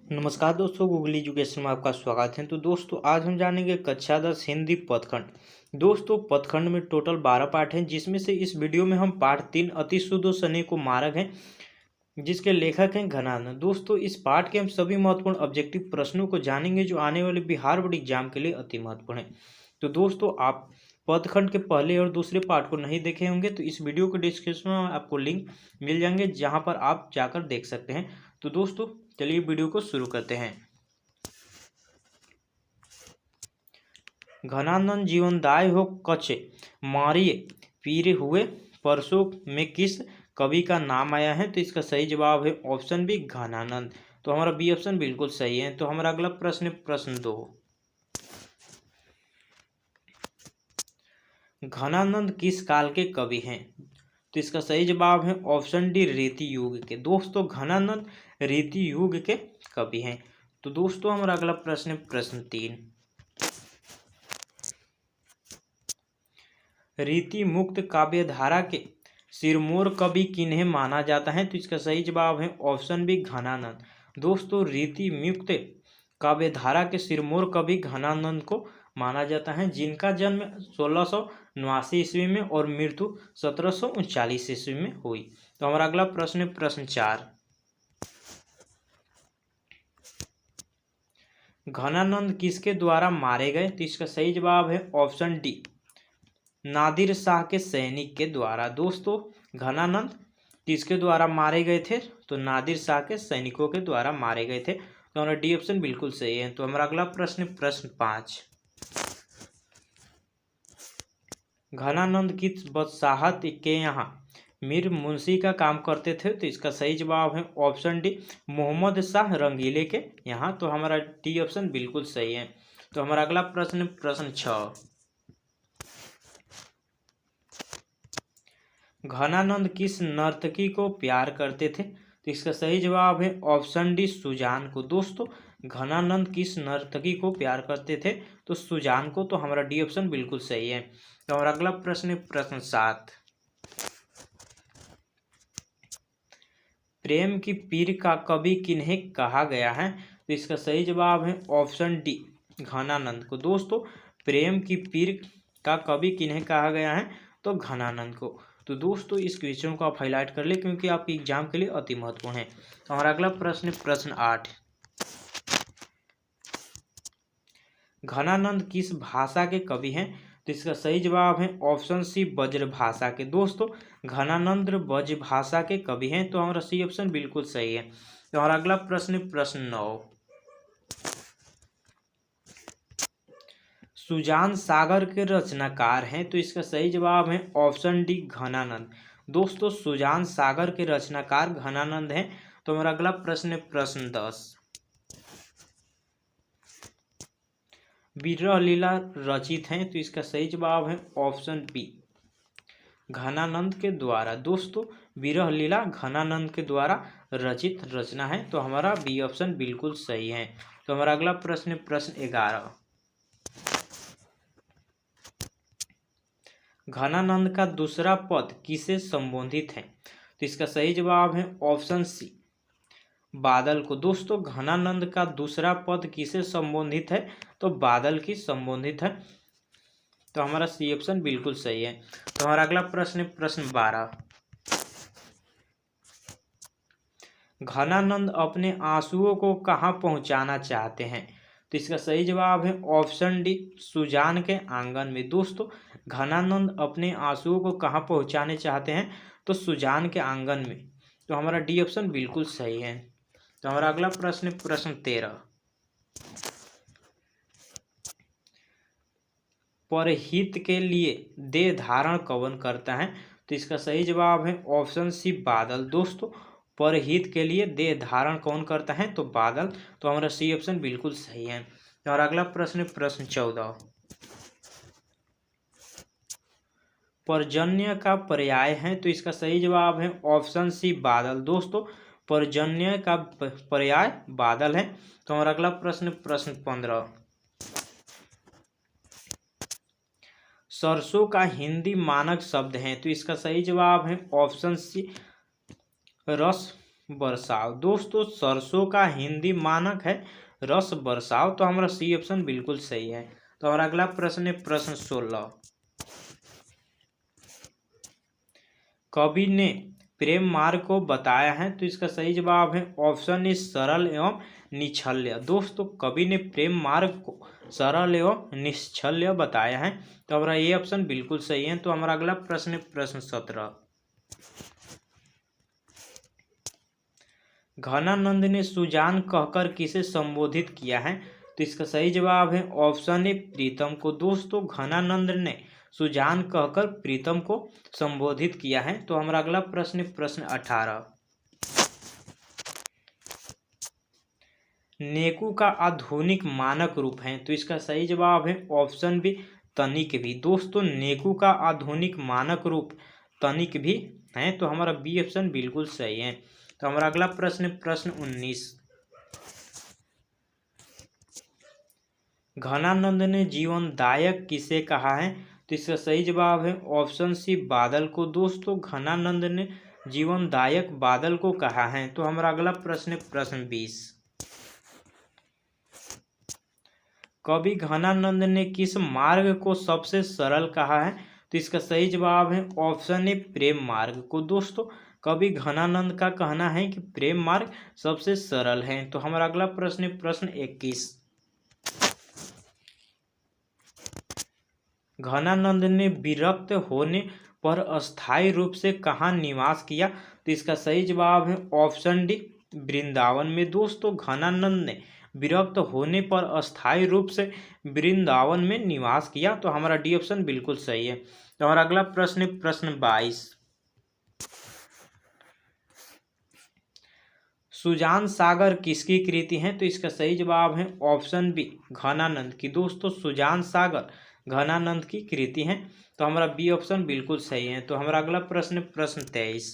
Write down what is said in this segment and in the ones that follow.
नमस्कार दोस्तों, Google education में आपका स्वागत है। तो दोस्तों आज हम जानेंगे कक्षा 10 हिंदी पदखंड। दोस्तों पदखंड में टोटल 12 पाठ हैं, जिसमें से इस वीडियो में हम पाठ 3 अति शुद्ध सने को मार्ग हैं, जिसके लेखक हैं घनानंद। दोस्तों इस पाठ के हम सभी महत्वपूर्ण ऑब्जेक्टिव प्रश्नों को जानेंगे जो आने वाले बिहार बोर्ड एग्जाम के लिए अति महत्वपूर्ण है। तो दोस्तों आप पदखंड के पहले और दूसरे पार्ट को नहीं देखे होंगे तो इस वीडियो के डिस्क्रिप्शन में आपको लिंक मिल जाएंगे, जहां पर आप जाकर देख सकते हैं। तो दोस्तों चलिए वीडियो को शुरू करते हैं। घनानंद जीवनदाय हो कछ मारिए पीरे हुए परसों में किस कवि का नाम आया है? तो इसका सही जवाब है ऑप्शन बी घनानंद। तो हमारा बी ऑप्शन बिल्कुल सही है। तो हमारा अगला प्रश्न है प्रश्न 2। घनानंद किस काल के कवि हैं? तो इसका सही जवाब है ऑप्शन डी रीति युग के। दोस्तों घनानंद रीति युग के कवि हैं। तो दोस्तों हमारा अगला प्रश्न है प्रश्न 3। रीति मुक्त काव्यधारा के सिरमौर कवि किन्हें माना जाता है? तो इसका सही जवाब है ऑप्शन बी घनानंद। दोस्तों रीति मुक्त काव्यधारा के सिरमौर कवि घनानंद को माना जाता है, जिनका जन्म 1689 ईस्वी में और मृत्यु 1739 ईस्वी में हुई। तो हमारा अगला प्रश्न है प्रश्न 4। घनानंद किसके द्वारा मारे गए? तो इसका सही जवाब है ऑप्शन डी नादिर शाह के सैनिक के द्वारा। दोस्तों घनानंद किसके द्वारा मारे गए थे? तो नादिर शाह के सैनिकों के द्वारा मारे गए थे। तो हमारा डी ऑप्शन बिल्कुल सही है। तो हमारा अगला प्रश्न प्रश्न 5। घनानंद किस बदशाहत के यहाँ मीर मुंशी का काम करते थे? तो इसका सही जवाब है ऑप्शन डी मोहम्मद शाह रंगीले के यहाँ। तो हमारा डी ऑप्शन बिल्कुल सही है। तो हमारा अगला प्रश्न प्रश्न 6। घनानंद किस नर्तकी को प्यार करते थे? तो इसका सही जवाब है ऑप्शन डी सुजान को। दोस्तों घनानंद किस नर्तकी को प्यार करते थे? तो सुजान को। तो हमारा डी ऑप्शन बिल्कुल सही है। तो हमारा अगला प्रश्न प्रश्न 7। प्रेम की पीर का कवि किन्हें कहा गया है? तो इसका सही जवाब है ऑप्शन डी घनानंद को। दोस्तों प्रेम की पीर का कवि किन्हें कहा गया है? तो घनानंद को। तो दोस्तों इस क्वेश्चन को आप हाईलाइट कर ले, क्योंकि आपके एग्जाम के लिए अति महत्वपूर्ण है। तो हमारा अगला प्रश्न प्रश्न 8। घनानंद किस भाषा के कवि हैं? तो इसका सही जवाब है ऑप्शन सी ब्रज भाषा के। दोस्तों घनानंद ब्रज भाषा के कवि हैं। तो हमारा सी ऑप्शन बिल्कुल सही है। तो हमारा अगला प्रश्न प्रश्न 9। सुजान सागर के रचनाकार हैं? तो इसका सही जवाब है ऑप्शन डी घनानंद। दोस्तों सुजान सागर के रचनाकार घनानंद हैं। तो हमारा अगला प्रश्न प्रश्न 10। विरह लीला रचित हैं? तो इसका सही जवाब है ऑप्शन बी घनानंद के द्वारा। दोस्तों विरह लीला घनानंद के द्वारा रचित रचना है। तो हमारा बी ऑप्शन बिल्कुल सही है। तो हमारा अगला प्रश्न प्रश्न 11। घनानंद का दूसरा पद किसे संबोधित है? तो इसका सही जवाब है ऑप्शन सी बादल को। दोस्तों घनानंद का दूसरा पद किसे संबोधित है? तो बादल की संबोधित है। तो हमारा सी ऑप्शन बिल्कुल सही है। तो हमारा अगला प्रश्न प्रश्न 12। घनानंद अपने आंसुओं को कहाँ पहुंचाना चाहते हैं? तो इसका सही जवाब है ऑप्शन डी सुजान के आंगन में। दोस्तों घनानंद अपने आंसुओं को कहाँ पहुंचाने चाहते हैं? तो सुजान के आंगन में। तो हमारा डी ऑप्शन बिल्कुल सही है। तो हमारा अगला प्रश्न प्रश्न 13। परहित के लिए देह धारण कौन करता है? तो इसका सही जवाब है ऑप्शन सी बादल। दोस्तों परहित के लिए देह धारण कौन करता है? तो बादल। तो हमारा सी ऑप्शन बिल्कुल सही है। और अगला प्रश्न प्रश्न 14। पर्जन्य का पर्याय है? तो इसका सही जवाब है ऑप्शन सी बादल। दोस्तों पर्जन्य का पर्याय बादल है। तो हमारा अगला प्रश्न प्रश्न 15। सरसों का हिंदी मानक शब्द है? तो इसका सही जवाब है ऑप्शन सी रस बरसाव। दोस्तों सरसों का हिंदी मानक है रस बरसाव, तो हमारा सी ऑप्शन बिल्कुल सही है। तो हमारा अगला प्रश्न है प्रश्न 16। कवि ने प्रेम मार्ग को बताया है, तो इसका सही जवाब है ऑप्शन ए सरल एवं निश्चल्य। दोस्तों कवि ने प्रेम मार्ग को सरल एवं निश्चल्य बताया है, तो हमारा ये ऑप्शन बिल्कुल सही है। तो हमारा अगला प्रश्न है प्रश्न 17। घनानंद ने सुजान कहकर किसे संबोधित किया है, तो इसका सही जवाब है ऑप्शन ए प्रीतम को। दोस्तों घनानंद ने सुजान कहकर प्रीतम को संबोधित किया है। तो हमारा अगला प्रश्न है प्रश्न 18। नेकू का आधुनिक मानक रूप है, तो इसका सही जवाब है ऑप्शन बी तनिक भी। दोस्तों नेकू का आधुनिक मानक रूप तनिक भी है, तो हमारा बी ऑप्शन बिल्कुल सही है। तो हमारा अगला प्रश्न है प्रश्न 19। घनानंद ने जीवनदायक किसे कहा है, तो इसका सही जवाब है ऑप्शन सी बादल को। दोस्तों घनानंद ने जीवनदायक बादल को कहा है। तो हमारा अगला प्रश्न है प्रश्न 20। कवि घनानंद ने किस मार्ग को सबसे सरल कहा है, तो इसका सही जवाब है ऑप्शन ए प्रेम मार्ग को। दोस्तों कवि घनानंद का कहना है कि प्रेम मार्ग सबसे सरल है। तो हमारा अगला प्रश्न है प्रश्न 21। घनानंद ने विरक्त होने पर अस्थायी रूप से कहाँ निवास किया, तो इसका सही जवाब है ऑप्शन डी वृंदावन में। दोस्तों घनानंद ने विरक्त होने पर अस्थायी रूप से वृंदावन में निवास किया, तो हमारा डी ऑप्शन बिल्कुल सही है। तो हमारा अगला प्रश्न है प्रश्न 22। सुजान सागर किसकी कृति है, तो इसका सही जवाब है ऑप्शन बी घनानंद की। दोस्तों सुजान सागर घनानंद की कृति है, तो हमारा बी ऑप्शन बिल्कुल सही है। तो हमारा अगला प्रश्न प्रश्न 23।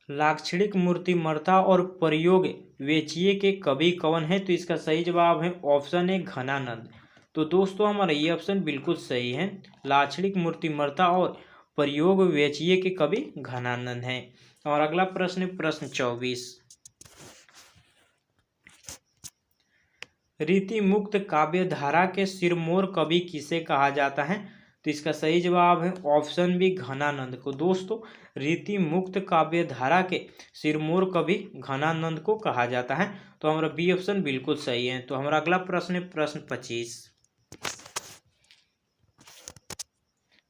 लाक्षणिक मूर्तिमत्ता और प्रयोग वेचिए के कवि कौन है, तो इसका सही जवाब है ऑप्शन ए घनानंद। तो दोस्तों हमारा ये ऑप्शन बिल्कुल सही है। लाक्षणिक मूर्तिमत्ता और प्रयोग वेचिए के कवि घनानंद हैं। और अगला प्रश्न प्रश्न 24। रीति मुक्त काव्य धारा के सिरमौर कवि किसे कहा जाता है, तो इसका सही जवाब है ऑप्शन बी घनानंद को। दोस्तों रीति मुक्त काव्य धारा के सिरमौर कवि घनानंद को कहा जाता है, तो हमारा बी ऑप्शन बिल्कुल सही है। तो हमारा अगला प्रश्न है प्रश्न 25।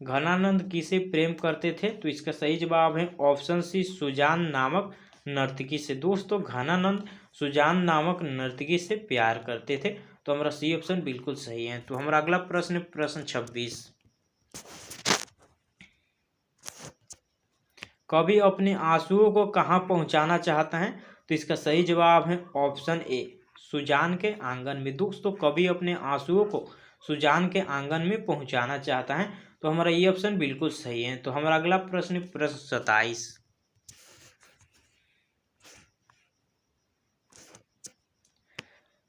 घनानंद किसे प्रेम करते थे, तो इसका सही जवाब है ऑप्शन सी सुजान नामक नर्तकी से। दोस्तों घनानंद सुजान नामक नर्तकी से प्यार करते थे, तो हमारा सी ऑप्शन बिल्कुल सही है। तो हमारा अगला प्रश्न प्रश्न 26। कवि अपने आंसुओं को कहाँ पहुँचाना चाहता है, तो इसका सही जवाब है ऑप्शन ए सुजान के आंगन में। दोस्तों कवि अपने आंसुओं को सुजान के आंगन में पहुँचाना चाहता है, तो हमारा ये ऑप्शन बिल्कुल सही है। तो हमारा अगला प्रश्न प्रश्न 27।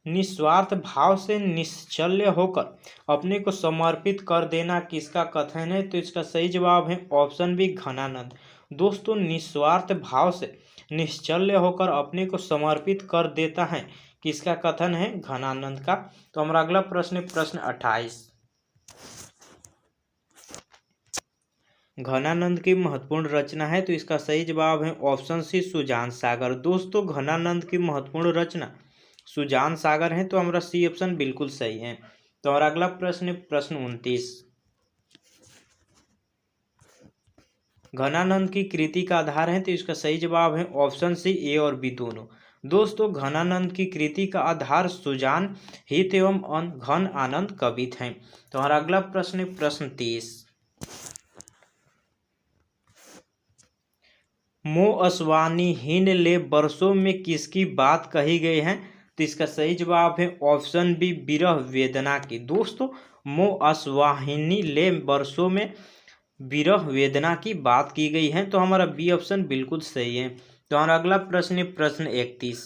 निस्वार्थ भाव से निश्चल्य होकर अपने को समर्पित कर देना किसका कथन है, तो इसका सही जवाब है ऑप्शन बी घनानंद। दोस्तों निस्वार्थ भाव से निश्चल्य होकर अपने को समर्पित कर देता है किसका कथन है, घनानंद का। तो हमारा अगला प्रश्न प्रश्न 28। घनानंद की महत्वपूर्ण रचना है, तो इसका सही जवाब है ऑप्शन सी सुजान सागर। दोस्तों घनानंद की महत्वपूर्ण रचना सुजान सागर है, तो हमारा सी ऑप्शन बिल्कुल सही है। तो हमारा अगला प्रश्न प्रश्न 29। घनानंद की कृति का आधार है, तो इसका सही जवाब है ऑप्शन सी ए और बी दोनों। दोस्तों घनानंद की कृति का आधार सुजान हित एवं घन आनंद कवित हैं। तो हमारा अगला प्रश्न प्रश्न 30। मोह अस्वानिहीन ले वर्षों में किसकी बात कही गई है, तो इसका सही जवाब है ऑप्शन बी विरह वेदना की। दोस्तों मोह अस्वाहिनी ले वर्षों में विरह वेदना की बात की गई है, तो हमारा बी ऑप्शन बिल्कुल सही है। तो हमारा अगला प्रश्न प्रश्न 31।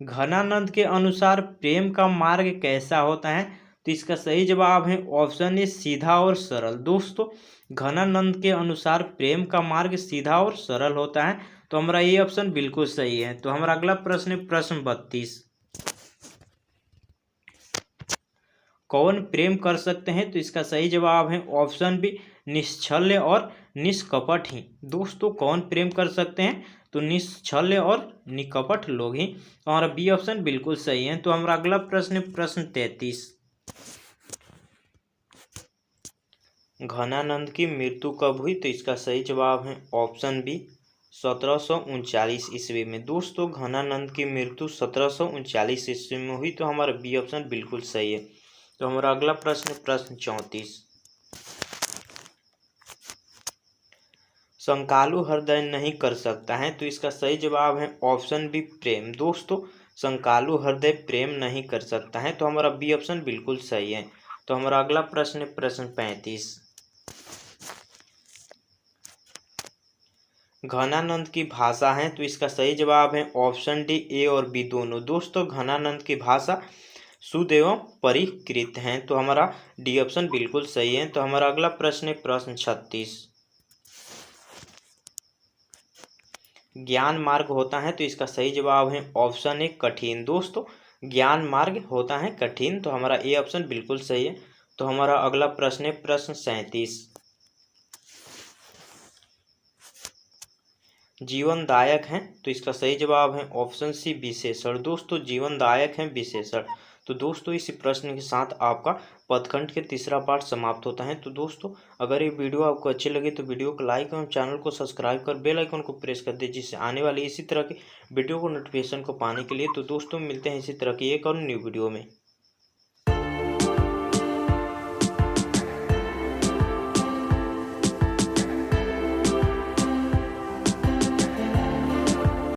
घनानंद के अनुसार प्रेम का मार्ग कैसा होता है, तो इसका सही जवाब है ऑप्शन ए सीधा और सरल। दोस्तों घनानंद के अनुसार प्रेम का मार्ग सीधा और सरल होता है, तो हमारा ये ऑप्शन बिल्कुल सही है। तो हमारा अगला प्रश्न है प्रश्न 32। कौन प्रेम कर सकते हैं? तो इसका सही जवाब है ऑप्शन बी निश्छल्य और निष्कपट ही। दोस्तों कौन प्रेम कर सकते हैं? तो निश्छल्य और निकपट लोग ही। हमारा बी ऑप्शन बिल्कुल सही है। तो हमारा अगला प्रश्न है प्रश्न 33। घनानंद की मृत्यु कब हुई? तो इसका सही जवाब है ऑप्शन बी 1739 ईस्वी में। दोस्तों घनानंद की मृत्यु 1739 ईस्वी में हुई, तो हमारा बी ऑप्शन बिल्कुल सही है। तो हमारा अगला प्रश्न प्रश्न 34। संकालु हृदय नहीं कर सकता है, तो इसका सही जवाब है ऑप्शन बी प्रेम। दोस्तों संकालु हृदय प्रेम नहीं कर सकता है, तो हमारा बी ऑप्शन बिल्कुल सही है। तो हमारा अगला प्रश्न प्रश्न 35। घनानंद की भाषा है, तो इसका सही जवाब है ऑप्शन डी ए और बी दोनों। दोस्तों घनानंद की भाषा शुद्ध एवं परिकृत हैं, तो हमारा डी ऑप्शन बिल्कुल सही है। तो हमारा अगला प्रश्न है प्रश्न 36। ज्ञान मार्ग होता है, तो इसका सही जवाब है ऑप्शन ए कठिन। दोस्तों ज्ञान मार्ग होता है कठिन, तो हमारा ए ऑप्शन बिल्कुल सही है। तो हमारा अगला प्रश्न है प्रश्न 37। जीवनदायक है, तो इसका सही जवाब है ऑप्शन सी विशेषण। दोस्तों जीवनदायक है विशेषण। तो दोस्तों इसी प्रश्न के साथ आपका पदखंड के तीसरा पार्ट समाप्त होता है। तो दोस्तों अगर ये वीडियो आपको अच्छी लगे तो वीडियो को लाइक एवं चैनल को सब्सक्राइब कर बेल आइकन को प्रेस कर दे, जिससे आने वाली इसी तरह की वीडियो को नोटिफिकेशन को पाने के लिए। तो दोस्तों मिलते हैं इसी तरह की एक और न्यू वीडियो में।